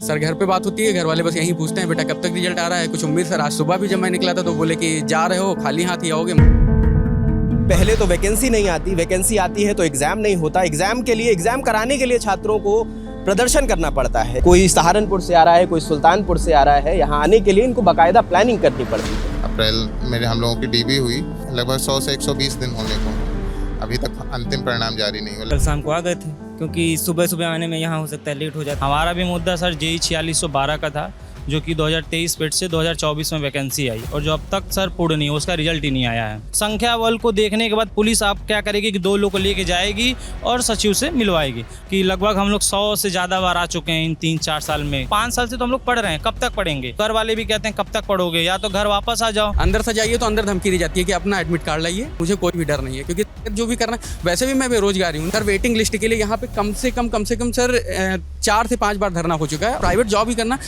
Sir घर पे बात होती है, घर वाले बस यही पूछते हैं बेटा कब तक रिजल्ट आ रहा है, कुछ उम्मीद। सर आज सुबह भी जब मैं निकला था तो बोले कि जा रहे हो, खाली हाथ ही आओगे। पहले तो वैकेंसी नहीं आती, वैकेंसी आती है तो एग्जाम नहीं होता। एग्जाम कराने के लिए छात्रों को प्रदर्शन करना पड़ता है। कोई सहारनपुर से आ रहा है, कोई सुल्तानपुर से आ रहा है। यहाँ आने के लिए इनको बाकायदा प्लानिंग करनी पड़ती है। अप्रैल में हम लोगों की डीबी हुई, लगभग 100 से 120 दिन होने को हैं। अभी तक अंतिम परिणाम जारी नहीं हुआ। कल शाम को आ गए थे क्योंकि सुबह सुबह आने में यहाँ हो सकता है लेट हो जाता। हमारा भी मुद्दा सर JEE 4612 का था, जो कि 2023 पेट से 2024 में वैकेंसी आई और जो अब तक सर पूर्ण नहीं, उसका रिजल्ट ही नहीं आया है। संख्या बल को देखने के बाद पुलिस आप क्या करेगी कि 2 लोग को लेके जाएगी और सचिव से मिलवाएगी कि लगभग हम लोग 100 से ज़्यादा बार आ चुके हैं इन 3-4 साल में। 5 साल से तो हम लोग पढ़ रहे हैं, कब तक पढ़ेंगे। घर वाले भी कहते हैं कब तक पढ़ोगे, या तो घर वापस आ जाओ। अंदर से जाइए तो अंदर धमकी दी जाती है कि अपना एडमिट कार्ड लाइए। मुझे कोई भी डर नहीं है क्योंकि जो भी करना, वैसे भी मैं बेरोजगारी हूँ सर। वेटिंग लिस्ट के लिए यहाँ पे कम से कम सर 4 से 5 बार धरना हो चुका है। प्राइवेट जॉब ही करना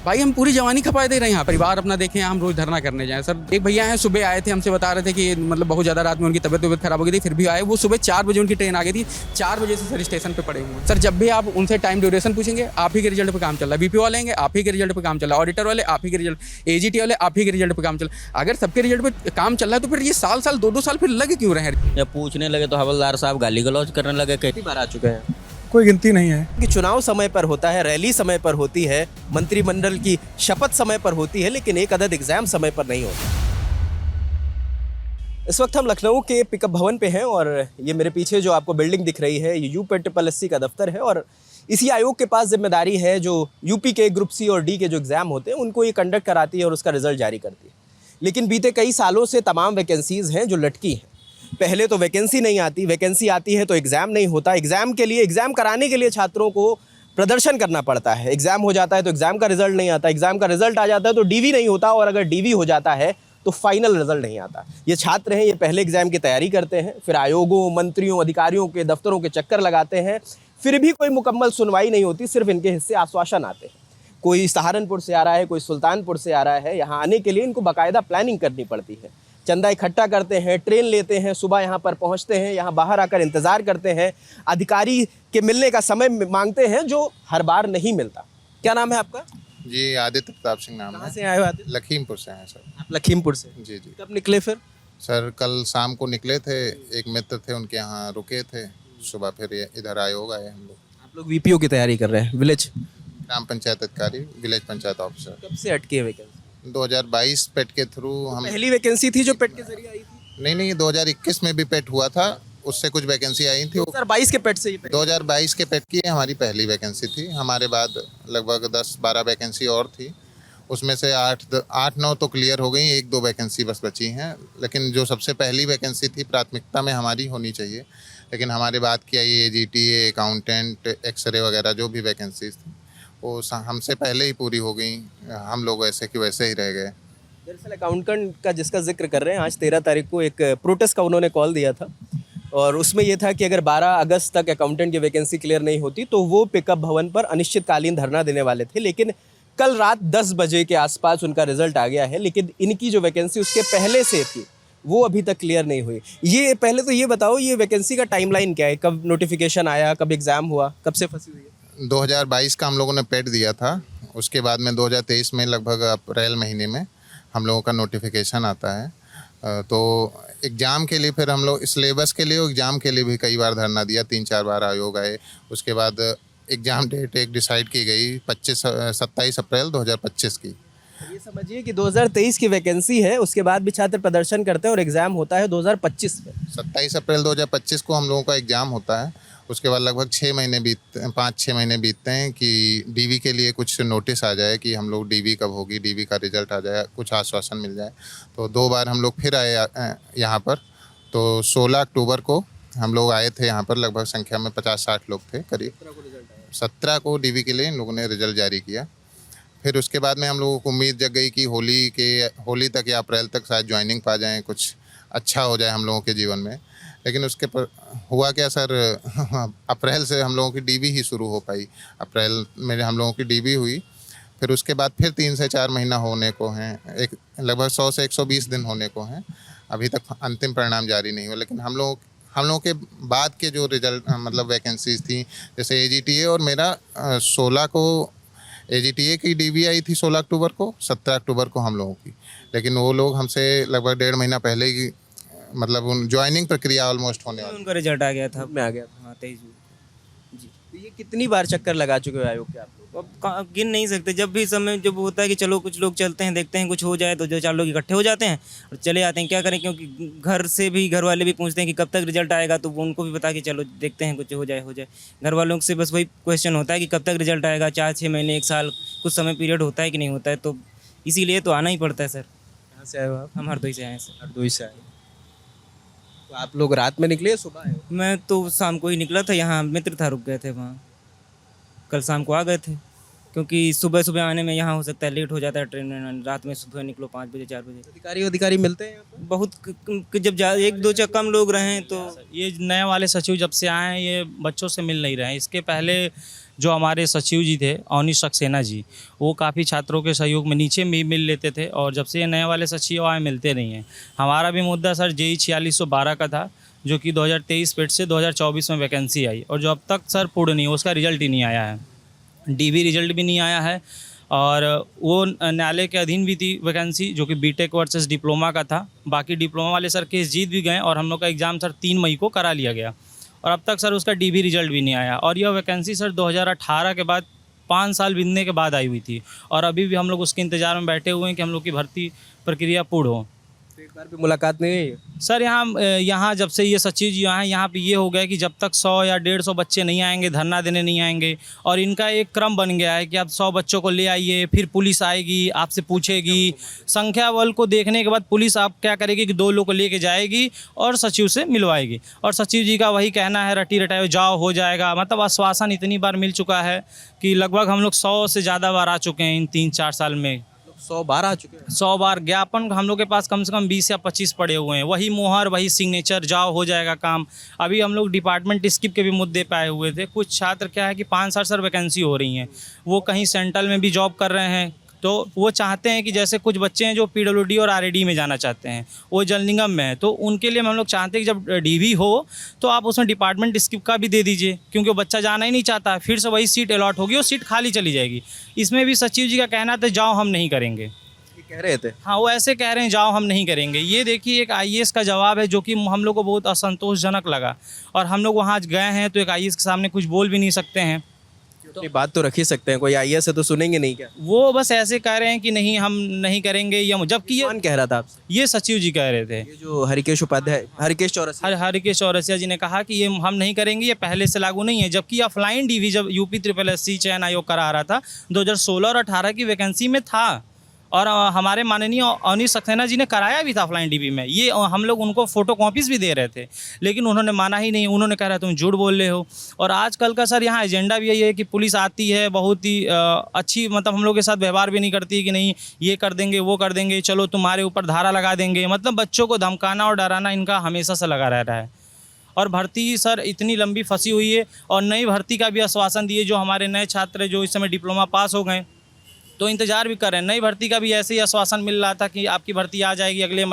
भाई, हम पूरी जवानी खपाए दे रहे हैं। यहाँ परिवार अपना देखें, हम रोज धरना करने जाएं। सर एक भैया हैं, सुबह आए थे, हमसे बता रहे थे कि मतलब बहुत ज़्यादा रात में उनकी तबीयत खराब हो गई थी, फिर भी आए। वो सुबह 4 बजे उनकी ट्रेन आ गई थी, 4 बजे से सर स्टेशन पे पड़े हुए हैं। सर जब भी आप उनसे टाइम ड्यूरेशन पूछेंगे, आप ही के रिजल्ट पे काम चल रहा है। BPO वाले हैं, आप ही के रिजल्ट पे काम चल रहा है। ऑडिटर वाले आप ही के रिजल्ट, AGT वाले आप ही के रिजल्ट पे काम चल रहा है। अगर सबके रिजल्ट पे काम चल रहा है तो फिर ये साल 2-2 साल फिर लगे क्यों रहे हैं। जब पूछने लगे तो हवलदार साहब गाली गलौज करने लगे। कितनी बार आ चुके हैं? कोई गिनती नहीं है कि चुनाव समय पर होता है, रैली समय पर होती है, मंत्रिमंडल की शपथ समय पर होती है, लेकिन एक अदद एग्जाम समय पर नहीं होता। इस वक्त हम लखनऊ के पिकअप भवन पे हैं और ये मेरे पीछे जो आपको बिल्डिंग दिख रही है, ये UPSSC का दफ्तर है और इसी आयोग के पास जिम्मेदारी है जो यूपी के ग्रुप C और D के जो एग्ज़ाम होते हैं उनको ये कंडक्ट कराती है और उसका रिजल्ट जारी करती है। लेकिन बीते कई सालों से तमाम वैकेंसीज़ हैं जो लटकी हैं। पहले तो वैकेंसी नहीं आती, वैकेंसी आती है तो एग्ज़ाम नहीं होता। एग्ज़ाम कराने के लिए छात्रों को प्रदर्शन करना पड़ता है। एग्ज़ाम हो जाता है तो एग्ज़ाम का रिजल्ट नहीं आता, एग्ज़ाम का रिजल्ट आ जाता है तो DV नहीं होता, और अगर DV हो जाता है तो फाइनल रिजल्ट नहीं आता। ये छात्र हैं, ये पहले एग्ज़ाम की तैयारी करते हैं, फिर आयोगों, मंत्रियों, अधिकारियों के दफ्तरों के चक्कर लगाते हैं, फिर भी कोई मुकम्मल सुनवाई नहीं होती, सिर्फ इनके हिस्से आश्वासन आते हैं। कोई सहारनपुर से आ रहा है, कोई सुल्तानपुर से आ रहा है। यहाँ आने के लिए इनको बाकायदा प्लानिंग करनी पड़ती है। चंदा इकट्ठा करते हैं, ट्रेन लेते हैं, सुबह यहाँ पर पहुँचते हैं, यहाँ बाहर आकर इंतज़ार करते हैं, अधिकारी के मिलने का समय मांगते हैं जो हर बार नहीं मिलता। क्या नाम है आपका? जी आदित्य प्रताप सिंह नाम कहाँ है। से आए हो आदित्य? लखीमपुर से हैं सर। आप लखीमपुर से? जी जी कब निकले फिर? सर कल शाम को निकले थे, एक मित्र थे उनके यहाँ रुके थे, सुबह फिर इधर आयोग आए हम लोग। आप लोग VPO की तैयारी कर रहे हैं, विलेज ग्राम पंचायत अधिकारी, विलेज पंचायत ऑफिसर। कब से अटकी है वैकेंसी? 2022 पेट के थ्रू हम पहली वैकेंसी थी जो पेट के जरिए आई थी? नहीं 2021 में भी पेट हुआ था, उससे कुछ वैकेंसी आई थी। 2022 के पेट से ही 2022 के पेट की हमारी पहली वैकेंसी थी। हमारे बाद लगभग 10-12 वैकेंसी और थी, उसमें से 8-9 तो क्लियर हो गई, 1-2 वैकेंसी बस बची हैं। लेकिन जो सबसे पहली वैकेंसी थी प्राथमिकता में हमारी होनी चाहिए, लेकिन हमारे बात की आई AGT, अकाउंटेंट, एक्सरे वगैरह जो भी वैकेंसीज थी वो हमसे पहले ही पूरी हो गई। हम लोग वैसे कि वैसे ही रह गए। दरअसल अकाउंटेंट का जिसका जिक्र कर रहे हैं, आज 13 तारीख को एक प्रोटेस्ट का उन्होंने कॉल दिया था और उसमें यह था कि अगर 12 अगस्त तक अकाउंटेंट की वैकेंसी क्लियर नहीं होती तो वो पिकअप भवन पर अनिश्चितकालीन धरना देने वाले थे। लेकिन कल रात 10 बजे के आसपास उनका रिजल्ट आ गया है, लेकिन इनकी जो वैकेंसी उसके पहले से थी वो अभी तक क्लियर नहीं हुई। ये पहले तो ये बताओ, ये वैकेंसी का टाइमलाइन क्या है? कब नोटिफिकेशन आया, कब एग्ज़ाम हुआ, कब से फंसी हुई है? 2022 का हम लोगों ने पेट दिया था, उसके बाद में 2023 में लगभग अप्रैल महीने में हम लोगों का नोटिफिकेशन आता है। तो एग्ज़ाम के लिए फिर हम लोग सिलेबस के लिए और एग्ज़ाम के लिए भी कई बार धरना दिया, 3-4 बार आयोग आए। उसके बाद एग्ज़ाम डेट एक डिसाइड की गई 27 अप्रैल 2025 की। ये समझिए कि 2023 की वैकेंसी है, उसके बाद भी छात्र प्रदर्शन करते हैं और एग्ज़ाम होता है 2025 में। 27 अप्रैल 2025 को हम लोगों का एग्ज़ाम होता है। उसके बाद लगभग 5-6 महीने बीतते हैं कि DV के लिए कुछ नोटिस आ जाए कि हम लोग DV कब होगी, DV का रिज़ल्ट आ जाए, कुछ आश्वासन मिल जाए। तो 2 बार हम लोग फिर आए यहाँ पर। तो 16 अक्टूबर को हम लोग आए थे यहाँ पर, लगभग संख्या में 50-60 लोग थे करीब। 17 को DV के लिए इन लोगों ने रिज़ल्ट जारी किया। फिर उसके बाद में हम लोगों को उम्मीद जग गई कि होली तक या अप्रैल तक शायद ज्वाइनिंग पा जाएँ, कुछ अच्छा हो जाए हम लोगों के जीवन में। लेकिन उसके पर हुआ क्या सर, अप्रैल से हम लोगों की DV ही शुरू हो पाई। अप्रैल में हम लोगों की DV हुई, फिर उसके बाद फिर 3 से 4 महीना होने को हैं, एक लगभग 100 से 120 दिन होने को हैं। अभी तक अंतिम परिणाम जारी नहीं हुआ। लेकिन हम लोगों के बाद के जो रिजल्ट मतलब वैकेंसीज थी, जैसे AGTA और मेरा 16 को AGTA की DV आई थी 16 अक्टूबर को, 17 अक्टूबर को हम लोगों की, लेकिन वो लोग हमसे लगभग 1.5 महीना पहले ही मतलब उन ज्वाइनिंग प्रक्रिया ऑलमोस्ट होने वाली। उनका रिजल्ट आ गया था। में आ गया था। हाँ 23 जून जी। तो ये कितनी बार चक्कर लगा चुके हो आयोग के आप लोग? अब गिन नहीं सकते, जब भी समय जब होता है कि चलो कुछ लोग चलते हैं, देखते हैं कुछ हो जाए तो 2-4 लोग इकट्ठे हो जाते हैं और चले आते हैं। क्या करें, क्योंकि घर से भी घर वाले भी पूछते हैं कि कब तक रिजल्ट आएगा, तो वो उनको भी बता कि चलो देखते हैं कुछ हो जाए। घर वालों से बस वही क्वेश्चन होता है कि कब तक रिजल्ट आएगा, 4-6 महीने 1 साल कुछ समय पीरियड होता है कि नहीं होता है, तो इसीलिए तो आना ही पड़ता है सर। कहाँ से आए हो आप? हम हरदोई से आए हैं सर। हरदोई से आए। तो आप लोग रात में निकले या सुबह आए हो? मैं तो शाम को ही निकला था, यहाँ मित्र था, रुक गए थे वहाँ, कल शाम को आ गए थे, क्योंकि सुबह सुबह आने में यहाँ हो सकता है लेट हो जाता है ट्रेन में, रात में सुबह निकलो 5 बजे 4 बजे। अधिकारी मिलते हैं यहाँ पर? बहुत जब 1-2 कम लोग रहें तो ये नए वाले सचिव जब से आए हैं ये बच्चों से मिल नहीं रहे हैं। इसके पहले जो हमारे सचिव जी थे अवनी सक्सेना जी, वो काफ़ी छात्रों के सहयोग में नीचे भी मिल लेते थे, और जब से ये नए वाले सचिव आए मिलते नहीं हैं। हमारा भी मुद्दा सर JEE 4612 का था, जो कि 2023 पेट से 2024 में वैकेंसी आई, और जो अब तक सर पूर्ण नहीं, उसका रिजल्ट ही नहीं आया है। DV रिजल्ट भी नहीं आया है, और वो न्यायालय के अधीन भी थी वैकेंसी, जो कि BTech वर्सेस डिप्लोमा का था। बाकी डिप्लोमा वाले सर केस जीत भी गए, और हम लोग का एग्ज़ाम सर 3 मई को करा लिया गया, और अब तक सर उसका DV रिजल्ट भी नहीं आया। और यह वैकेंसी सर 2018 के बाद 5 साल बीतने के बाद आई हुई थी, और अभी भी हम लोग उसके इंतज़ार में बैठे हुए हैं कि हम लोग की भर्ती प्रक्रिया पूर्ण हो। तो एक बार भी मुलाकात नहीं हुई? सर यहाँ जब से ये सचिव जी आए, यहाँ पे ये हो गया कि जब तक 100 या 150 बच्चे नहीं आएंगे, धरना देने नहीं आएंगे, और इनका एक क्रम बन गया है कि आप 100 बच्चों को ले आइए, फिर पुलिस आएगी, आपसे पूछेगी, संख्या बल को देखने के बाद पुलिस आप क्या करेगी कि 2 लोग को लेके जाएगी और सचिव से मिलवाएगी, और सचिव जी का वही कहना है रटी रटाए जाओ हो जाएगा। मतलब आश्वासन इतनी बार मिल चुका है कि लगभग हम लोग 100 से ज़्यादा बार आ चुके हैं इन 3-4 साल में। 100 बार आ चुके हैं? 100 बार ज्ञापन हम लोग के पास कम से कम 20 या 25 पड़े हुए हैं, वही मोहर वही सिग्नेचर, जाओ हो जाएगा काम। अभी हम लोग डिपार्टमेंट स्किप के भी मुद्दे पे आए हुए थे। कुछ छात्र क्या है कि 5 साल सर वैकेंसी हो रही हैं, वो कहीं सेंट्रल में भी जॉब कर रहे हैं, तो वो चाहते हैं कि जैसे कुछ बच्चे हैं जो PWD और RAD में जाना चाहते हैं, वो जल निगम में है, तो उनके लिए हम लोग चाहते हैं कि जब DV हो तो आप उसमें डिपार्टमेंट स्किप का भी दे दीजिए, क्योंकि वो बच्चा जाना ही नहीं चाहता, फिर से वही सीट अलॉट होगी, वो सीट खाली चली जाएगी। इसमें भी सचिव जी का कहना था जाओ हम नहीं करेंगे, कह रहे थे। हाँ वो ऐसे कह रहे हैं जाओ हम नहीं करेंगे। ये देखिए एक IAS का जवाब है, जो कि हम लोग को बहुत असंतोषजनक लगा, और हम लोग वहाँ गए हैं तो एक IAS के सामने कुछ बोल भी नहीं सकते हैं। अपनी बात तो रख ही सकते हैं, कोई IAS है तो सुनेंगे नहीं क्या? वो बस ऐसे कह रहे हैं कि नहीं हम नहीं करेंगे, या जबकि कौन कह रहा था आपसे? ये सचिव जी कह रहे थे। ये जो हरिकेश उपाध्याय, हरिकेश चौरसिया। हरिकेश चौरसिया जी ने कहा कि ये हम नहीं करेंगे, ये पहले से लागू नहीं है, जबकि ऑफलाइन DV जब UP-SSC चयन आयोग करा रहा था 2016 और 18 की वैकेंसी में था, और हमारे माननीय अवनी सक्सेना जी ने कराया भी था ऑफलाइन DV में। ये हम लोग उनको फ़ोटो कॉपीज़ भी दे रहे थे, लेकिन उन्होंने माना ही नहीं। उन्होंने कहा तुम झूठ बोल रहे हो। और आजकल का सर यहाँ एजेंडा भी यही है कि पुलिस आती है, बहुत ही अच्छी मतलब हम लोग के साथ व्यवहार भी नहीं करती कि नहीं ये कर देंगे वो कर देंगे, चलो तुम्हारे ऊपर धारा लगा देंगे। मतलब बच्चों को धमकाना और डराना इनका हमेशा से लगा रहता है। और भर्ती सर इतनी लंबी फंसी हुई है, और नई भर्ती का भी आश्वासन दिए। जो हमारे नए छात्र जो इस समय डिप्लोमा पास हो गए तो इंतज़ार भी कर रहे हैं, नई भर्ती का भी ऐसे ही आश्वासन मिल रहा था कि आपकी भर्ती आ जाएगी अगले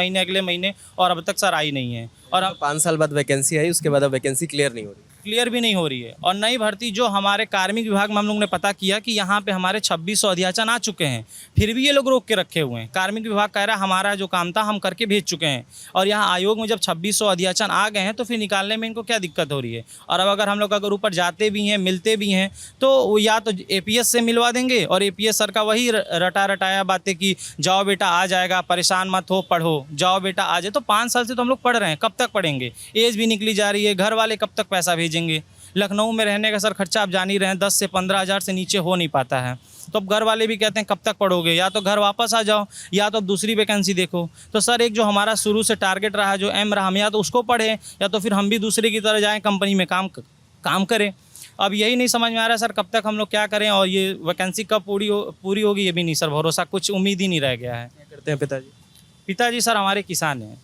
महीने, और अब तक सर आई नहीं है। और अब 5 साल बाद वैकेंसी आई, उसके बाद अब वैकेंसी क्लियर नहीं हो रही। क्लियर भी नहीं हो रही है। और नई भर्ती जो हमारे कार्मिक विभाग में हम लोग ने पता किया कि यहाँ पे हमारे 2600 अध्याचन आ चुके हैं, फिर भी ये लोग रोक के रखे हुए हैं। कार्मिक विभाग कह रहा है हमारा जो काम था हम करके भेज चुके हैं, और यहाँ आयोग में जब 2600 अध्याचन आ गए हैं तो फिर निकालने में इनको क्या दिक्कत हो रही है। और अब अगर हम लोग अगर ऊपर जाते भी हैं, मिलते भी हैं, तो या तो APS से मिलवा देंगे, और APS सर का वही रटाया बातें कि जाओ बेटा आ जाएगा, परेशान मत हो, पढ़ो, जाओ बेटा आ जाए। तो 5 साल से तो हम लोग पढ़ रहे हैं, कब तक पढ़ेंगे? एज भी निकली जा रही है, घर वाले कब तक पैसा भेजेंगे? लखनऊ में रहने का सर खर्चा आप जान ही रहे हैं, 10 से 15 हज़ार से नीचे हो नहीं पाता है। तो अब घर वाले भी कहते हैं कब तक पढ़ोगे, या तो घर वापस आ जाओ, या तो अब दूसरी वैकेंसी देखो। तो सर एक जो हमारा शुरू से टारगेट रहा, जो एम रहा, हम या तो उसको पढ़ें, या तो फिर हम भी दूसरे की तरह जाएँ, कंपनी में काम करें। अब यही नहीं समझ में आ रहा है सर कब तक हम लोग क्या करें, और ये वैकेंसी कब पूरी होगी ये भी नहीं सर भरोसा, कुछ उम्मीद ही नहीं रह गया है। क्या करते हैं पिताजी? पिताजी सर हमारे किसान हैं,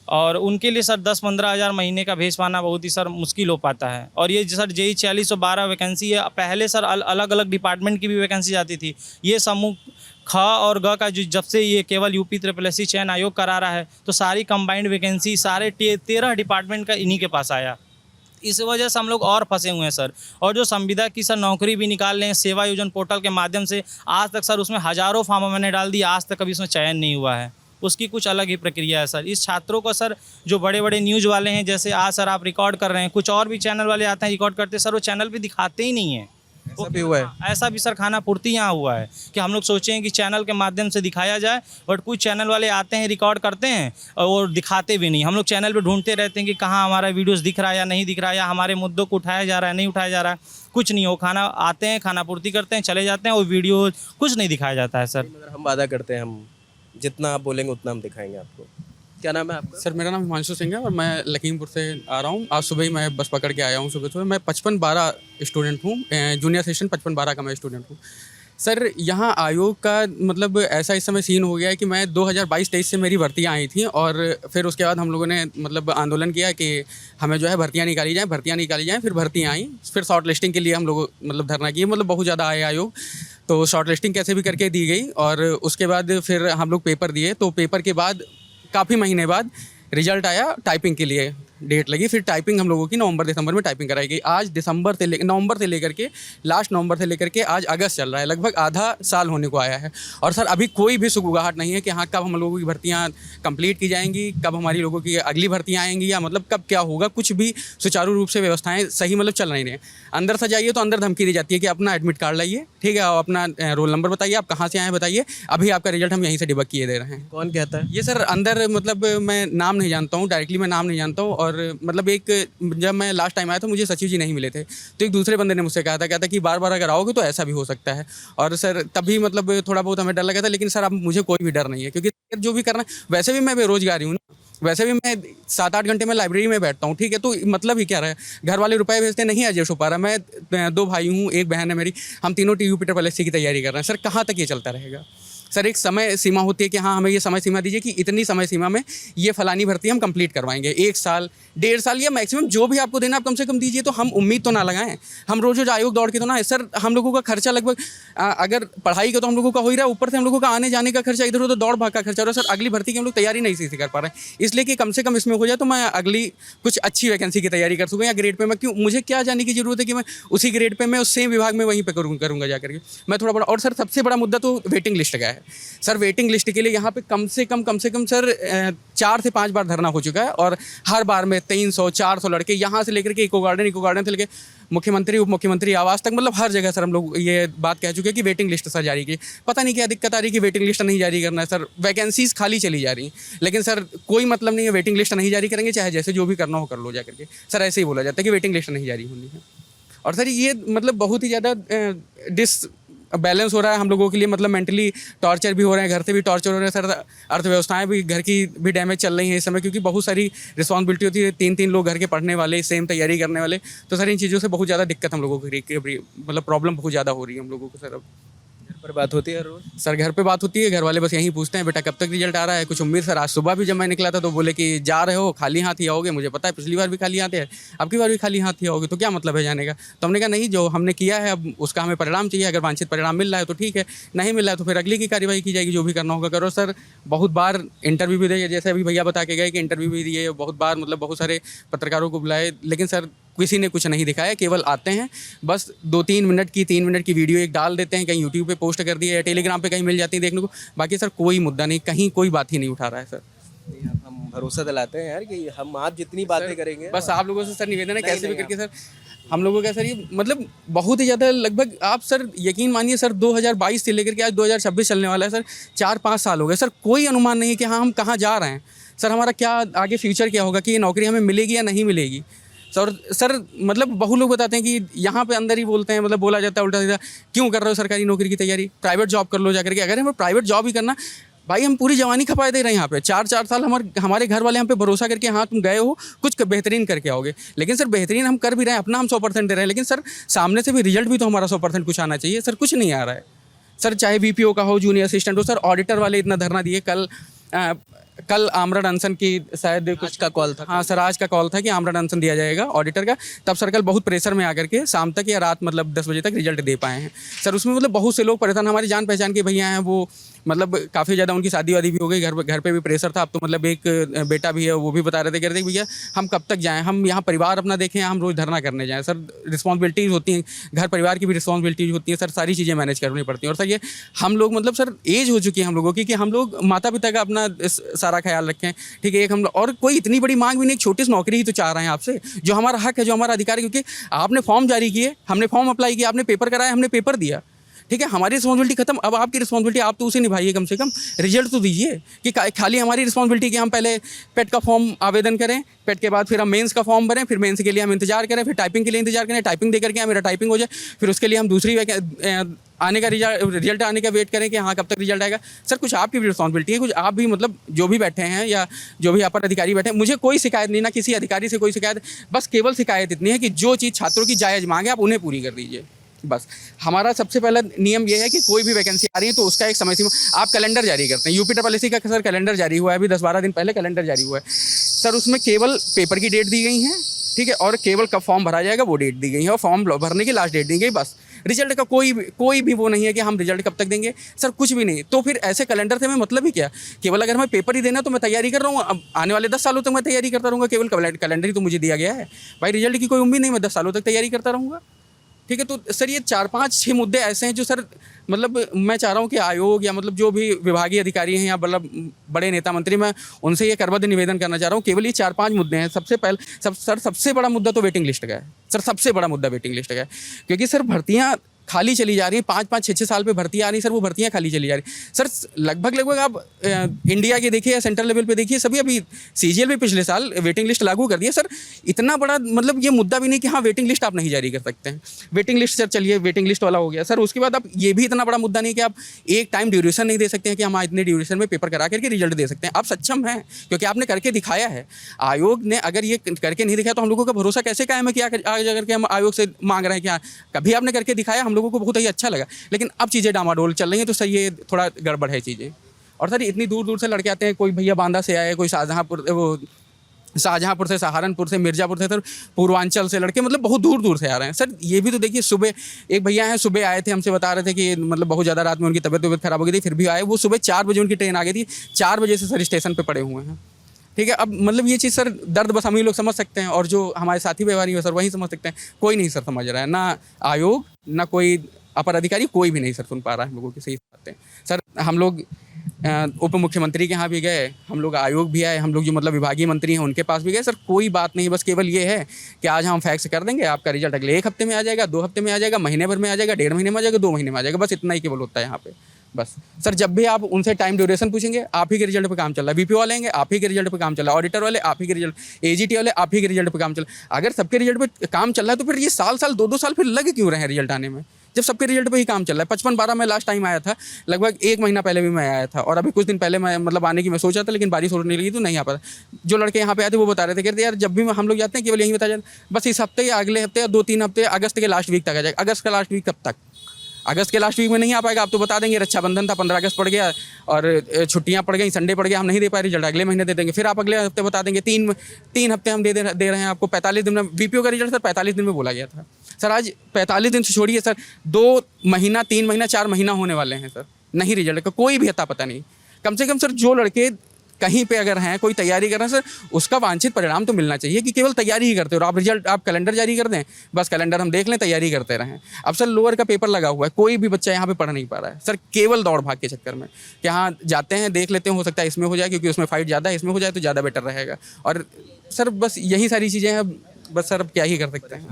और उनके लिए सर 10-15 हज़ार महीने का भेज पाना बहुत ही सर मुश्किल हो पाता है। और ये सर JEE 4612 वैकेंसी है, पहले सर अलग अलग डिपार्टमेंट की भी वैकेंसी जाती थी। ये समूह ख और ग का जो जब से ये केवल UP-SSC चयन आयोग करा रहा है, तो सारी कंबाइंड वैकेंसी सारे 13 डिपार्टमेंट का इन्हीं के पास आया। इस वजह से हम लोग और फंसे हुए हैं सर। और जो संविदा की सर नौकरी भी निकाल रहे हैं सेवा योजना पोर्टल के माध्यम से, आज तक सर उसमें हज़ारों फॉर्म मैंने डाल दिया, आज तक कभी उसमें चयन नहीं हुआ है। उसकी कुछ अलग ही प्रक्रिया है सर। इस छात्रों को सर जो बड़े बड़े न्यूज़ वाले हैं, जैसे आज सर आप रिकॉर्ड कर रहे हैं, कुछ और भी चैनल वाले आते हैं रिकॉर्ड करते हैं सर, वो चैनल पे दिखाते ही नहीं है। ऐसा भी हुआ है। ऐसा भी सर खाना पूर्ति यहाँ हुआ है कि हम लोग सोचे हैं कि चैनल के माध्यम से दिखाया जाए, बट कुछ चैनल वाले आते हैं रिकॉर्ड करते हैं और वो दिखाते भी नहीं। हम लोग चैनल पे ढूंढते रहते हैं कि कहाँ हमारा वीडियोस दिख रहा है या नहीं दिख रहा है, या हमारे मुद्दों को उठाया जा रहा है नहीं उठाया जा रहा है, कुछ नहीं। वो खाना आते हैं, खाना पूर्ति करते हैं, चले जाते हैं, वो वीडियो कुछ नहीं दिखाया जाता है सर। मगर हम वादा करते हैं, हम जितना आप बोलेंगे उतना हम दिखाएंगे आपको। क्या नाम है आपका? सर मेरा नाम हिमांशु सिंह है और मैं लखीमपुर से आ रहा हूँ। आज सुबह ही मैं बस पकड़ के आया हूँ सुबह। मैं 55-12 स्टूडेंट हूँ, जूनियर सेशन 55-12 का मैं स्टूडेंट हूँ। सर यहाँ आयोग का मतलब ऐसा इस समय सीन हो गया है कि मैं 2022-23 से मेरी भर्तियाँ आई थी और फिर उसके बाद हम लोगों ने मतलब आंदोलन किया कि हमें जो है भर्तियाँ निकाली जाएँ। फिर भर्तियाँ आई, फिर शॉर्ट लिस्टिंग के लिए हम लोग मतलब धरना किए, मतलब बहुत ज़्यादा आए आयोग। तो शॉर्ट लिस्टिंग कैसे भी करके दी गई और उसके बाद फिर हम लोग पेपर दिए। तो पेपर के बाद काफ़ी महीने बाद रिजल्ट आया, टाइपिंग के लिए डेट लगी। फिर टाइपिंग हम लोगों की नवंबर-दिसंबर में टाइपिंग कराई गई। आज नवंबर से लेकर के लास्ट नवंबर से लेकर के आज अगस्त चल रहा है, लगभग आधा साल होने को आया है। और सर अभी कोई भी सुगबुगाहट नहीं है कि हाँ कब हम लोगों की भर्तियाँ कंप्लीट की जाएंगी, कब हमारी लोगों की अगली भर्तियाँ आएंगी, या मतलब कब क्या होगा, कुछ भी सुचारू रूप से व्यवस्थाएँ सही मतलब चल नहीं रही। अंदर से जाइए तो अंदर धमकी दी जाती है कि अपना एडमिट कार्ड लाइए, ठीक है, और अपना रोल नंबर बताइए, आप कहाँ से आए बताइए, अभी आपका रिजल्ट हम यहीं से डिबक किए दे रहे हैं। कौन कहता है ये सर अंदर मतलब मैं नाम नहीं जानता हूँ, डायरेक्टली मैं नाम नहीं जानता हूँ। और मतलब एक जब मैं लास्ट टाइम आया था मुझे सचिव जी नहीं मिले थे, तो एक दूसरे बंदे ने मुझसे कहा था कि बार बार अगर आओगे तो ऐसा भी हो सकता है। और सर तभी मतलब थोड़ा बहुत हमें डर लगा था, लेकिन सर अब मुझे कोई भी डर नहीं है, क्योंकि जो भी करना है, वैसे भी मैं बेरोजगारी हूँ, वैसे भी मैं 7-8 घंटे में लाइब्रेरी में बैठता हूँ, ठीक है, तो मतलब ही क्या रहा है, घर वाले रुपए भेजते नहीं एडजस्ट हो पा रहा। मैं 2 भाई हूँ, एक बहन है मेरी, हम तीनों यूपीपीएससी की तैयारी कर रहे हैं। सर कहाँ तक ये चलता रहेगा? सर एक समय सीमा होती है कि हाँ हमें ये समय सीमा दीजिए कि इतनी समय सीमा में ये फलानी भर्ती हम कंप्लीट करवाएंगे, 1 साल 1.5 साल या मैक्सिमम जो भी आपको देना आप कम से कम दीजिए। तो हम उम्मीद तो ना लगाएं, हम रोज रोज आयोग दौड़ के तो ना। सर हम लोगों का खर्चा लगभग अगर पढ़ाई का तो हम लोगों का हो ही रहा है, ऊपर से हम लोगों का आने जाने का खर्चा, इधर उधर दौड़ भाग का खर्चा हो रहा है। सर अगली भर्ती की हम लोग तैयारी नहीं सही से कर पा रहे हैं, इसलिए कि कम से कम इसमें हो जाए तो मैं अगली कुछ अच्छी वैकेंसी की तैयारी कर सकूँ, या ग्रेड पे मैं क्यों, मुझे क्या जाने की जरूरत है कि मैं उसी ग्रेड पे मैं उस सेम विभाग में वहीं पर करूँगा जा करके मैं थोड़ा बड़ा। और सर सबसे बड़ा मुद्दा तो वेटिंग लिस्ट का है। सर वेटिंग लिस्ट के लिए यहाँ पे कम से कम सर 4 से 5 बार धरना हो चुका है, और हर बार में 300-400 लड़के यहाँ से लेकर के इको गार्डन से लेकर मुख्यमंत्री उप मुख्यमंत्री आवास तक, मतलब हर जगह सर हम लोग ये बात कह चुके हैं कि वेटिंग लिस्ट सर जारी की। पता नहीं क्या दिक्कत आ रही है कि वेटिंग लिस्ट नहीं जारी करना है। सर वैकेंसीज खाली चली जा रही हैं, लेकिन सर कोई मतलब नहीं है, वेटिंग लिस्ट नहीं जारी करेंगे, चाहे जैसे जो भी करना हो कर लो जा करके। सर ऐसे ही बोला जाता है कि वेटिंग लिस्ट नहीं जारी होनी है। और सर ये मतलब बहुत ही ज़्यादा बैलेंस हो रहा है हम लोगों के लिए, मतलब मेंटली टॉर्चर भी हो रहे हैं, घर से भी टॉर्चर हो रहे हैं सर। अर्थव्यवस्थाएं भी घर की भी डैमेज चल रही हैं इस समय, क्योंकि बहुत सारी रिस्पॉन्सिबिलिटी होती है, 3-3 लोग घर के पढ़ने वाले, सेम तैयारी करने वाले। तो सर इन चीज़ों से बहुत ज़्यादा दिक्कत हम लोगों को मतलब प्रॉब्लम बहुत ज़्यादा हो रही है हम लोगों को। सर अब पर बात होती है रोज? सर घर पे बात होती है, घर वाले बस यही पूछते हैं बेटा कब तक रिजल्ट आ रहा है, कुछ उम्मीद। सर आज सुबह भी जब मैं निकला था तो बोले कि जा रहे हो खाली हाथ ही आओगे, मुझे पता है पिछली बार भी खाली हाथ है, अब की बार भी खाली हाथ ही आओगे, तो क्या मतलब है जाने का। तो हमने कहा नहीं, जो हमने किया है अब उसका हमें परिणाम चाहिए, अगर वांछित परिणाम मिल रहा है तो ठीक है, नहीं मिल रहा है तो फिर अगली की कार्रवाई की जाएगी, जो भी करना होगा करो। सर बहुत बार इंटरव्यू भी दिए, जैसे अभी भैया बता के गए कि इंटरव्यू भी दिए, बहुत बार मतलब बहुत सारे पत्रकारों को बुलाए, लेकिन सर किसी ने कुछ नहीं दिखाया। केवल आते हैं बस 2-3 मिनट की 3 मिनट की वीडियो एक डाल देते हैं, कहीं यूट्यूब पे पोस्ट कर दिए या टेलीग्राम पे कहीं मिल जाती है देखने को, बाकी सर कोई मुद्दा नहीं, कहीं कोई बात ही नहीं उठा रहा है। सर हम भरोसा दिलाते हैं यार कि हम आप जितनी बातें करेंगे, बस आप लोगों से सर निवेदन है कैसे भी करके सर हम लोगों का सर ये मतलब बहुत ही ज़्यादा, लगभग आप सर यकीन मानिए सर 2022 से लेकर के आज 2026 चलने वाला है सर, 4-5 साल हो गए सर, कोई अनुमान नहीं है कि हाँ हम कहाँ जा रहे हैं, सर हमारा क्या आगे फ्यूचर क्या होगा, कि ये नौकरी हमें मिलेगी या नहीं मिलेगी। सर मतलब बहुत लोग बताते हैं कि यहाँ पे अंदर ही बोलते हैं, मतलब बोला जाता है उल्टा सीधा, क्यों कर रहे हो सरकारी नौकरी की तैयारी, प्राइवेट जॉब कर लो जाकर के। अगर हमें प्राइवेट जॉब ही करना, भाई हम पूरी जवानी खपाए दे रहे हैं यहाँ पे, 4-4 साल हमारे घर वाले यहाँ पे भरोसा करके हाँ तुम गए हो कुछ बेहतरीन करके आओगे, लेकिन सर बेहतरीन हम कर भी रहे हैं, अपना हम 100% दे रहे हैं, लेकिन सर सामने से भी रिजल्ट भी तो हमारा 100% कुछ आना चाहिए। सर कुछ नहीं आ रहा है। सर चाहे BPO का हो, जूनियर असिस्टेंट हो, सर ऑडिटर वाले इतना धरना दिए। कल कल आमरण अनशन की शायद कुछ का कॉल था। हाँ सर, आज का कॉल था कि आमरण अनशन दिया जाएगा ऑडिटर का। तब सर कल बहुत प्रेशर में आकर के शाम तक या रात मतलब 10 बजे तक रिजल्ट दे पाए हैं सर। उसमें मतलब बहुत से लोग परेशान, हमारी जान पहचान के भैया हैं, वो मतलब काफ़ी ज़्यादा उनकी शादी वादी भी हो गई, घर पे भी प्रेशर था। अब तो मतलब एक बेटा भी है, वो भी बता रहे थे, कह रहे थे भैया हम कब तक जाएँ, हम यहाँ परिवार अपना देखें, हम रोज़ धरना करने जाएँ। सर रिस्पॉन्सिबिलिटीज़ होती हैं, घर परिवार की भी रिस्पॉन्सिबिलिटीज़ होती है सर, सारी चीज़ें मैनेज करनी पड़ती हैं। और सर ये हम लोग मतलब सर एज हो चुकी है हम लोगों की कि हम लोग माता पिता का अपना सारा ख्याल रखें, ठीक है। एक हम लोग और कोई इतनी बड़ी मांग भी नहीं, छोटी सी नौकरी ही तो चाह रहे हैं आपसे, जो हमारा हक है, जो हमारा अधिकार है। क्योंकि आपने फॉर्म जारी किए, हमने फॉर्म अप्लाई किया, आपने पेपर कराया, हमने पेपर दिया, ठीक है। हमारी रिस्पॉन्सिबिलिटी खत्म, अब आपकी रिस्पॉन्सिबिलिटी आप तो उसे निभाइए, कम से कम रिजल्ट तो दीजिए। कि खाली हमारी रिस्पॉन्सिबिलिटी कि हम पहले पेट का फॉर्म आवेदन करें, पेट के बाद फिर हम मेंस का फॉर्म भरें, फिर मेंस के लिए हम इंतजार करें, फिर टाइपिंग के लिए इंतजार करें, टाइपिंग दे करके मेरा टाइपिंग हो जाए, फिर उसके लिए हम दूसरी आने का रिजल्ट आने का वेट करें कि हाँ कब तक रिजल्ट आएगा। सर कुछ आपकी भी रिस्पॉन्सिबिलिटी है, कुछ आप भी मतलब जो भी बैठे हैं या जो भी अपर अधिकारी बैठे हैं, मुझे कोई शिकायत नहीं, ना किसी अधिकारी से कोई शिकायत, बस केवल शिकायत इतनी है कि जो चीज़ छात्रों की जायज़ मांग है आप उन्हें पूरी कर दीजिए। बस हमारा सबसे पहला नियम ये है कि कोई भी वैकेंसी आ रही है तो उसका एक समय सीमा, आप कैलेंडर जारी करते हैं। यूपीएससी का सर कैलेंडर जारी हुआ है, अभी 10-12 दिन पहले कैलेंडर जारी हुआ है सर। उसमें केवल पेपर की डेट दी गई है, ठीक है, और केवल कब फॉर्म भरा जाएगा वो डेट दी गई है, और फॉर्म भरने की लास्ट डेट दी गई। बस रिजल्ट का कोई भी वो नहीं है कि हम रिजल्ट कब तक देंगे सर, कुछ भी नहीं। तो फिर ऐसे कैलेंडर से मैं मतलब ही क्या, केवल अगर हमें पेपर ही देना तो मैं तैयारी कर रहा हूँ, अब आने वाले 10 सालों तक मैं तैयारी करता रहूँगा, केवल कैलेंडर ही तो मुझे दिया गया है भाई। रिजल्ट की कोई उम्मीद नहीं, मैं 10 सालों तक तैयारी करता रहूँगा, ठीक है। तो सर ये 4-5-6 मुद्दे ऐसे हैं जो सर मतलब मैं चाह रहा हूँ कि आयोग या मतलब जो भी विभागीय अधिकारी हैं या मतलब बड़े नेता मंत्री, मैं उनसे ये करबद्ध निवेदन करना चाह रहा हूँ। केवल ये 4-5 मुद्दे हैं। सर सबसे बड़ा मुद्दा तो वेटिंग लिस्ट का है सर, सबसे बड़ा मुद्दा वेटिंग लिस्ट का है। क्योंकि सर भर्तियाँ खाली चली जा रही हैं, 5-5, 6-6 साल पे भर्तियाँ आ रही सर, वो भर्तियाँ खाली चली जा रही सर। लगभग आप इंडिया के देखिए या सेंट्रल लेवल पे देखिए, सभी अभी सीजीएल भी पिछले साल वेटिंग लिस्ट लागू कर दिया सर। इतना बड़ा मतलब ये मुद्दा भी नहीं कि हाँ वेटिंग लिस्ट आप नहीं जारी कर सकते हैं। वेटिंग लिस्ट सर चलिए, वेटिंग लिस्ट वाला हो गया सर। उसके बाद आप ये भी इतना बड़ा मुद्दा नहीं कि आप एक टाइम ड्यूरेशन नहीं दे सकते हैं कि हम इतने ड्यूरेशन में पेपर करा करके रिजल्ट दे सकते हैं। आप सक्षम हैं क्योंकि आपने करके दिखाया है। आयोग ने अगर ये करके नहीं दिखाया तो हम लोगों का भरोसा कैसे कायम है कि आज अगर के हम आयोग से मांग रहे हैं कि हाँ कभी आपने करके दिखाया, हम लोगों को बहुत ही अच्छा लगा। लेकिन अब चीज़ें डामाडोल चल रही हैं तो सर ये थोड़ा गड़बड़ है चीज़ें। और सर इतनी दूर दूर से लड़के आते हैं, कोई भैया बांदा से आए, कोई शाहजहाँपुर से, सहारनपुर से, मिर्ज़ापुर से, सर पूर्वांचल से लड़के मतलब बहुत दूर दूर से आ रहे हैं सर। ये भी तो देखिए, सुबह एक भैया हैं, सुबह आए थे, हमसे बता रहे थे कि मतलब बहुत ज़्यादा रात में उनकी तबीयत खराब हो गई थी, फिर भी आए। वो सुबह 4 बजे उनकी ट्रेन आ गई थी, 4 बजे से सर स्टेशन पर पड़े हुए हैं, ठीक है। अब मतलब ये चीज़ सर दर्द बस हम ही लोग समझ सकते हैं और जो हमारे साथी व्यवहारी हो सर वही समझ सकते हैं। कोई नहीं सर समझ रहा है, ना आयोग ना कोई अपर अधिकारी, कोई भी नहीं सर सुन पा रहा है हम लोगों की सही बातें सर। हम लोग उप मुख्यमंत्री के यहाँ भी गए, हम लोग आयोग भी आए, हम लोग जो मतलब विभागीय मंत्री हैं उनके पास भी गए सर, कोई बात नहीं। बस केवल ये है कि आज हम फैक्स कर देंगे, आपका रिजल्ट अगले 1 हफ्ते में आ जाएगा, 2 हफ्ते में आ जाएगा, महीने भर में आ जाएगा, 1.5 महीने में आ जाएगा, 2 महीने में आ जाएगा, बस इतना ही केवल होता है यहाँ पे। बस सर जब भी आप उनसे टाइम ड्यूरेशन पूछेंगे, आप ही के रिजल्ट पे काम चल रहा है। बीपीओ वाले हैं, आप ही के रिजल्ट पे काम चल रहा है। ऑडिटर वाले आप ही के रिजल्ट, एजीटी वाले आप ही के रिजल्ट पे काम चल रहा है। अगर सबके रिजल्ट पे काम चल रहा है तो फिर ये साल 2-2 साल फिर लगे क्यों रहे हैं रिजल्ट आने में, जब सबके रिजल्ट पे ही काम चल रहा है। 55-12 में लास्ट टाइम आया था, लगभग 1 महीना पहले भी मैं आया था, और अभी कुछ दिन पहले मैं मतलब आने की मैं सोचा था, लेकिन बारिश होने लगी तो नहीं आ पाता। जो लड़के यहाँ पे आए थे वो बता रहे थे, कहते यार जब भी हम लोग जाते हैं केवल यही बता जाते, बस इस हफ्ते या अगले हफ्ते या 2-3 हफ्ते, अगस्त के लास्ट वीक तक आ जाएगा। अगस्त का लास्ट वीक कब तक? अगस्त के लास्ट वीक में नहीं आ पाएगा। आप तो बता देंगे रक्षाबंधन था, 15 अगस्त पड़ गया और छुट्टियां पड़ गई, संडे पड़ गया, हम नहीं दे पाए रिजल्ट, अगले महीने दे देंगे। फिर आप अगले हफ्ते बता देंगे 3 हफ्ते हम दे रहे हैं आपको, 45 दिन में। बीपीओ का रिजल्ट सर 45 दिन में बोला गया था सर, आज 45 दिन से छोड़िए सर, 2 महीना, 3 महीना, 4 महीना होने वाले हैं सर, नहीं रिजल्ट का कोई भी अता पता नहीं। कम से कम सर जो लड़के कहीं पे अगर हैं, कोई तैयारी कर रहे हैं सर, उसका वांछित परिणाम तो मिलना चाहिए कि केवल तैयारी ही करते हो आप। रिजल्ट आप कैलेंडर जारी कर दें, बस कैलेंडर हम देख लें, तैयारी करते रहें। अब सर लोअर का पेपर लगा हुआ है, कोई भी बच्चा यहाँ पे पढ़ नहीं पा रहा है सर, केवल दौड़ भाग के चक्कर में कि हाँ जाते हैं, देख लेते हैं, हो सकता है इसमें हो जाए क्योंकि उसमें फाइट ज़्यादा है, इसमें हो जाए तो ज़्यादा बेटर रहेगा। और सर बस यही सारी चीज़ें हैं, बस सर अब क्या ही कर सकते हैं।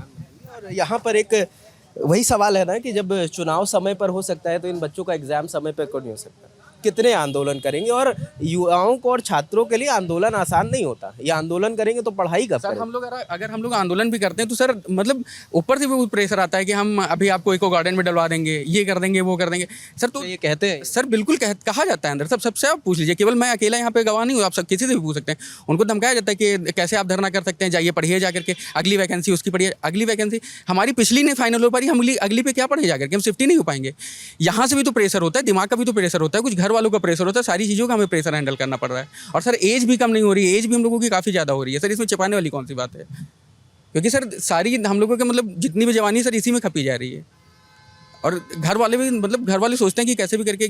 और यहाँ पर एक वही सवाल है ना कि जब चुनाव समय पर हो सकता है तो इन बच्चों का एग्जाम समय पर क्यों नहीं हो सकता? कितने आंदोलन करेंगे? और युवाओं को और छात्रों के लिए आंदोलन आसान नहीं होता। ये आंदोलन करेंगे तो पढ़ाई कब सर करेंगे? हम लोग अगर हम लोग आंदोलन भी करते हैं तो सर मतलब ऊपर से भी प्रेशर आता है कि हम अभी आपको इको गार्डन में डलवा देंगे, ये कर देंगे, वो कर देंगे सर। तो ये कहते हैं सर बिल्कुल कहा जाता है अंदर, सबसे आप पूछ लीजिए, केवल मैं अकेला यहाँ पे गवाह नहीं हूँ, आप सब किसी से भी पूछ सकते हैं। उनको धमकाया जाता है कि कैसे आप धरना कर सकते हैं, जाइए पढ़िए जा करके, अगली वैकेंसी उसकी पढ़िए। अगली वैकेंसी हमारी पिछली नहीं फाइनल हो पा रही, हम अगली पे क्या पढ़े जा करके, हम शिफ्ट ही नहीं हो पाएंगे। यहाँ से भी तो प्रेशर होता है, दिमाग का भी तो प्रेशर होता है, कुछ घर वालों का प्रेशर होता है, सारी चीज़ों का हमें प्रेशर हैंडल करना पड़ रहा है। और सर एज भी कम नहीं हो रही है, एज भी हम लोगों की काफ़ी ज़्यादा हो रही है सर, इसमें छिपाने वाली कौन सी बात है? क्योंकि सर सारी हम लोगों के मतलब जितनी भी जवानी सर इसी में खपी जा रही है। और घर वाले भी मतलब घर वाले सोचते हैं कि कैसे भी करके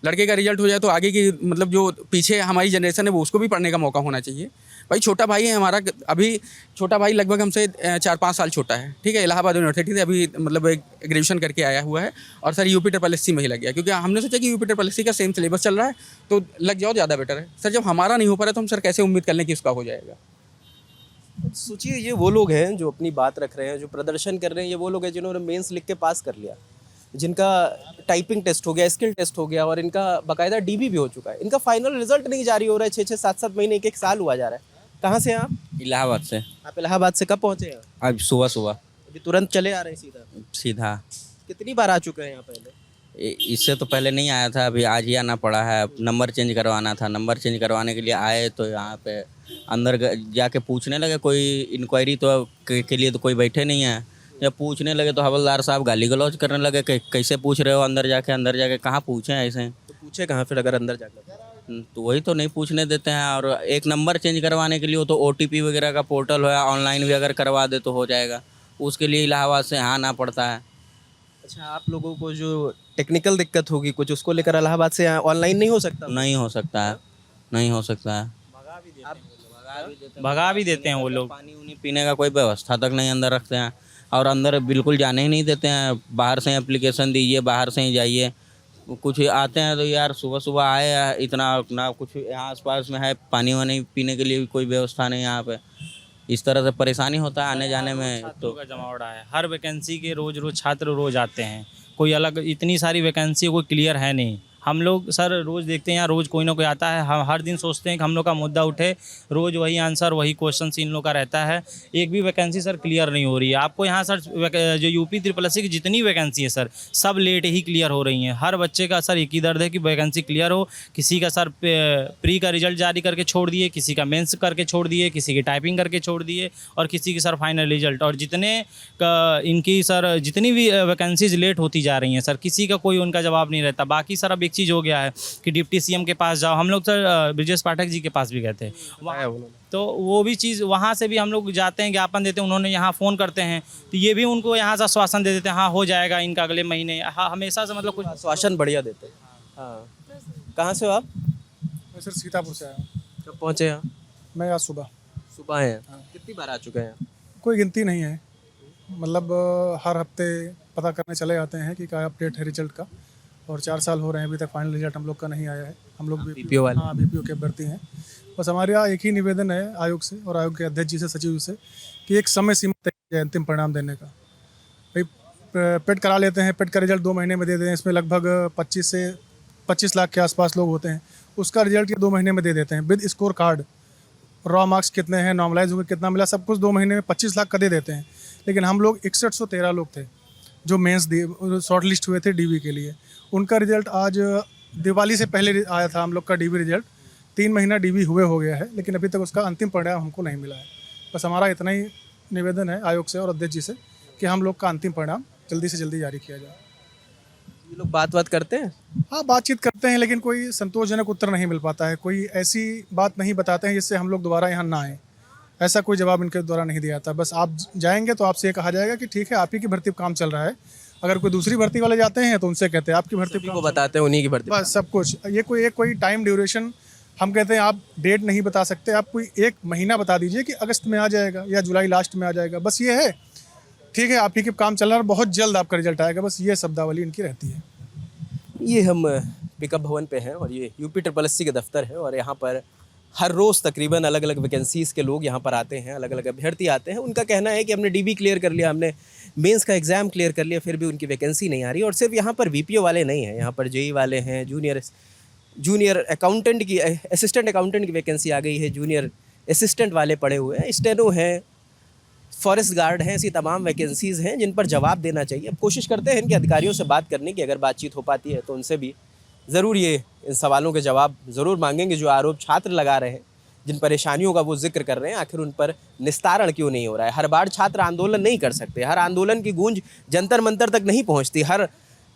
लड़के का रिजल्ट हो जाए तो आगे की मतलब जो पीछे हमारी जनरेशन है वो उसको भी पढ़ने का मौका होना चाहिए। भाई छोटा भाई है हमारा, अभी छोटा भाई लगभग हमसे 4-5 साल छोटा है, ठीक है। इलाहाबाद यूनिवर्सिटी से अभी मतलब ग्रेजुएशन करके आया हुआ है और सर यूपी ट्रिपल-एससी में ही लग गया, क्योंकि हमने सोचा कि यूपी ट्रिपल-एससी का सेम सिलेबस चल रहा है तो लग जाओ ज़्यादा बेटर है। सर जब हमारा नहीं हो पा रहा तो हम सर कैसे उम्मीद कर लें कि उसका हो जाएगा? सोचिए ये वो लोग हैं जो अपनी बात रख रहे हैं, जो प्रदर्शन कर रहे हैं, ये वो लोग हैं जिन्होंने मेंस लिख के पास कर लिया, जिनका टाइपिंग टेस्ट हो गया, स्किल टेस्ट हो गया और इनका बाकायदा डीबी भी हो चुका है। इनका फाइनल रिजल्ट नहीं जारी हो रहा है, 6-6, 7-7 महीने, 1-1 साल हुआ जा रहा है। कहाँ से हैं आप? इलाहाबाद से। आप इलाहाबाद से कब पहुँचे हैं? अब सुबह सुबह अभी तुरंत चले आ रहे हैं सीधा? सीधा। कितनी बार आ चुके हैं यहाँ पहले? इससे तो पहले नहीं आया था, अभी आज ही आना पड़ा है। नंबर चेंज करवाना था, नंबर चेंज करवाने के लिए आए तो यहाँ पे अंदर जाके पूछने लगे, कोई इंक्वायरी तो के लिए तो कोई बैठे नहीं है। जब पूछने लगे तो हवलदार साहब गाली गलौज करने लगे कि कैसे पूछ रहे हो, अंदर जाके कहाँ पूछें ऐसे। तो पूछे कहाँ फिर अगर अंदर जाकर? तो वही तो नहीं पूछने देते हैं। और एक नंबर चेंज करवाने के लिए वो तो OTP वगैरह का पोर्टल है, ऑनलाइन भी अगर करवा दे तो हो जाएगा, उसके लिए इलाहाबाद से यहाँ आना पड़ता है। अच्छा, आप लोगों को जो टेक्निकल दिक्कत होगी कुछ, उसको लेकर इलाहाबाद से ऑनलाइन नहीं हो सकता? नहीं हो सकता है, नहीं हो सकता है। भगा भी देते हैं वो लोग। पानी उनी पीने का कोई व्यवस्था तक नहीं अंदर रखते हैं और अंदर बिल्कुल जाने ही नहीं देते हैं। बाहर से एप्लीकेशन दीजिए, बाहर से ही जाइए। कुछ आते हैं तो यार सुबह सुबह आए, इतना ना कुछ यहाँ आसपास में है पानी वानी पीने के लिए भी कोई व्यवस्था नहीं यहाँ पे। इस तरह से परेशानी होता है आने जाने में। छात्रों का जमावड़ा है, हर वैकेंसी के रोज छात्र रोज आते हैं, कोई अलग इतनी सारी वैकेंसी कोई क्लियर है नहीं। हम लोग सर रोज़ देखते हैं यहाँ, रोज़ कोई ना कोई आता है, हम हर दिन सोचते हैं कि हम लोग का मुद्दा उठे, रोज़ वही आंसर वही क्वेश्चन इन लोग का रहता है। एक भी वैकेंसी सर क्लियर नहीं हो रही है। आपको यहाँ सर जो यूपी ट्रिपल-एससी की जितनी वैकेंसी है सर सब लेट ही क्लियर हो रही हैं। हर बच्चे का सर एक ही दर्द है कि वैकेंसी क्लियर हो। किसी का सर प्री का रिजल्ट जारी करके छोड़ दिए, किसी का मेंस करके छोड़ दिए, किसी की टाइपिंग करके छोड़ दिए और किसी की सर फाइनल रिजल्ट। और जितने इनकी सर जितनी भी वैकेंसीज लेट होती जा रही हैं सर, किसी का कोई उनका जवाब नहीं रहता। बाकी सर अब एक चीज़ हो गया है कि डिप्टी CM के पास जाओ, हम लोग सर ब्रजेश पाठक जी के पास भी गए थे वहाँ, तो वो भी चीज़ वहाँ से भी हम लोग जाते हैं, ज्ञापन देते हैं, उन्होंने यहाँ फ़ोन करते हैं तो ये भी उनको यहाँ से आश्वासन दे देते हैं, हाँ हो जाएगा इनका अगले महीने। हाँ हमेशा से मतलब कुछ आश्वासन बढ़िया देते हैं। हाँ, कहाँ से हो आप? मैं सर सीतापुर से आया हूँ। कब पहुँचे यहाँ? मैं आज सुबह। सुबह हैं? कितनी बार आ चुके हैं? कोई गिनती नहीं है, मतलब हर हफ्ते पता करने चले जाते हैं कि क्या अपडेट है रिजल्ट का। और 4 साल हो रहे हैं, अभी तक फाइनल रिजल्ट हम लोग का नहीं आया है। हम लोग BPO वाले? हाँ, BPO के अभ्यर्थी हैं। बस हमारे यहाँ एक ही निवेदन है आयोग से और आयोग के अध्यक्ष जी से, सचिव से, कि एक समय सीमा तय की जाए अंतिम परिणाम देने का। भाई पेट करा लेते हैं, पेट का रिजल्ट 2 महीने में दे देते हैं, इसमें लगभग 25 से 25 लाख के आसपास लोग होते हैं। उसका रिजल्ट ये 2 महीने में दे देते हैं with score card, raw marks कितने हैं, नॉर्मलाइज हुए कितना मिला, सब कुछ 2 महीने में 25 लाख का दे देते हैं। लेकिन हम लोग 6113 लोग थे जो मेंस दिए, शॉर्ट लिस्ट हुए थे DV के लिए। उनका रिजल्ट आज दिवाली से पहले आया था हम लोग का DV रिजल्ट। 3 महीना DV हुए हो गया है, लेकिन अभी तक उसका अंतिम परिणाम हमको नहीं मिला है। बस हमारा इतना ही निवेदन है आयोग से और अध्यक्ष जी से कि हम लोग का अंतिम परिणाम जल्दी से जल्दी जारी किया जाए। ये लोग बात करते हैं? हाँ, बातचीत करते हैं, लेकिन कोई संतोषजनक उत्तर नहीं मिल पाता है। कोई ऐसी बात नहीं बताते हैं जिससे हम लोग दोबारा यहाँ ना आएँ। ऐसा कोई जवाब इनके द्वारा नहीं दिया जाता। बस आप जाएंगे तो आपसे ये कहा जाएगा कि ठीक है आप ही की भर्ती पर काम चल रहा है। अगर कोई दूसरी भर्ती वाले जाते हैं तो उनसे कहते हैं आपकी भर्ती को बताते हैं उन्हीं की भर्ती। बस सब कुछ। ये कोई टाइम ड्यूरेशन हम कहते हैं आप डेट नहीं बता सकते, आप कोई एक महीना बता दीजिए कि अगस्त में आ जाएगा या जुलाई लास्ट में आ जाएगा, बस ये है। ठीक है, आप ही के काम चल रहा है, बहुत जल्द आपका रिजल्ट आएगा, बस ये शब्दावली इनकी रहती है। ये हम पिकअप भवन पे हैं और ये यूपी ट्रिपल-एससी का दफ्तर है और यहाँ पर हर रोज़ तकरीबन अलग अलग वैकेंसीज़ के लोग यहाँ पर आते हैं, अलग अलग अभ्यर्थी आते हैं। उनका कहना है कि हमने DB क्लियर कर लिया, हमने मेंस का एग्ज़ाम क्लियर कर लिया, फिर भी उनकी वैकेंसी नहीं आ रही। और सिर्फ यहाँ पर VPO वाले नहीं हैं, यहाँ पर JE वाले हैं, जूनियर अकाउंटेंट की, असिस्टेंट अकाउंटेंट की वैकेंसी आ गई है, जूनियर असिस्टेंट वाले पड़े हुए हैं, स्टेनो हैं, फॉरेस्ट गार्ड हैं। ऐसी तमाम वैकेंसीज़ हैं जिन पर जवाब देना चाहिए। अब कोशिश करते हैं इनके अधिकारियों से बात करने की, अगर बातचीत हो पाती है तो उनसे भी ज़रूर ये इन सवालों के जवाब ज़रूर मांगेंगे जो आरोप छात्र लगा रहे हैं, जिन परेशानियों का वो जिक्र कर रहे हैं। आखिर उन पर निस्तारण क्यों नहीं हो रहा है? हर बार छात्र आंदोलन नहीं कर सकते, हर आंदोलन की गूंज जंतर मंतर तक नहीं पहुंचती, हर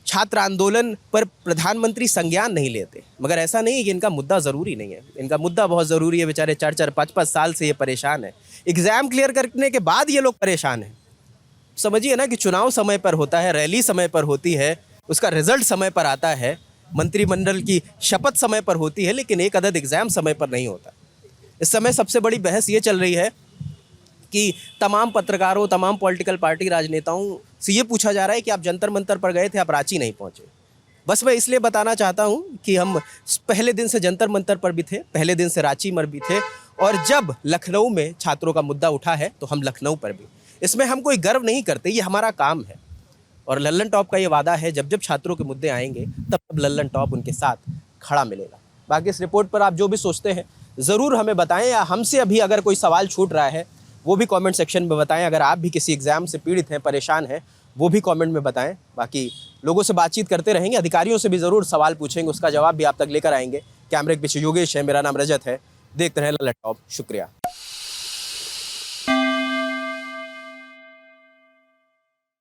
छात्र आंदोलन पर प्रधानमंत्री संज्ञान नहीं लेते। मगर ऐसा नहीं है कि इनका मुद्दा ज़रूरी नहीं है, इनका मुद्दा बहुत ज़रूरी है। बेचारे 4-4, 5-5 साल से ये परेशान है। एग्ज़ाम क्लियर करने के बाद ये लोग परेशान हैं। समझिए ना कि चुनाव समय पर होता है, रैली समय पर होती है, उसका रिजल्ट समय पर आता है, मंत्रिमंडल की शपथ समय पर होती है, लेकिन एक अदद एग्ज़ाम समय पर नहीं होता। इस समय सबसे बड़ी बहस ये चल रही है कि तमाम पत्रकारों, तमाम पॉलिटिकल पार्टी राजनेताओं से ये पूछा जा रहा है कि आप जंतर मंतर पर गए थे, आप रांची नहीं पहुँचे। बस मैं इसलिए बताना चाहता हूँ कि हम पहले दिन से जंतर मंतर पर भी थे, पहले दिन से रांची में भी थे, और जब लखनऊ में छात्रों का मुद्दा उठा है तो हम लखनऊ पर भी। इसमें हम कोई गर्व नहीं करते, ये हमारा काम है। और लल्लन टॉप का ये वादा है, जब जब छात्रों के मुद्दे आएंगे तब लल्लन टॉप उनके साथ खड़ा मिलेगा। बाकी इस रिपोर्ट पर आप जो भी सोचते हैं ज़रूर हमें बताएं, या हमसे अभी अगर कोई सवाल छूट रहा है वो भी कमेंट सेक्शन में बताएं। अगर आप भी किसी एग्ज़ाम से पीड़ित हैं, परेशान हैं, वो भी कमेंट में बताएं। बाकी लोगों से बातचीत करते रहेंगे, अधिकारियों से भी ज़रूर सवाल पूछेंगे, उसका जवाब भी आप तक लेकर आएंगे। कैमरे के पीछे योगेश है, मेरा नाम रजत है। देखते रहें लल्लन टॉप। शुक्रिया।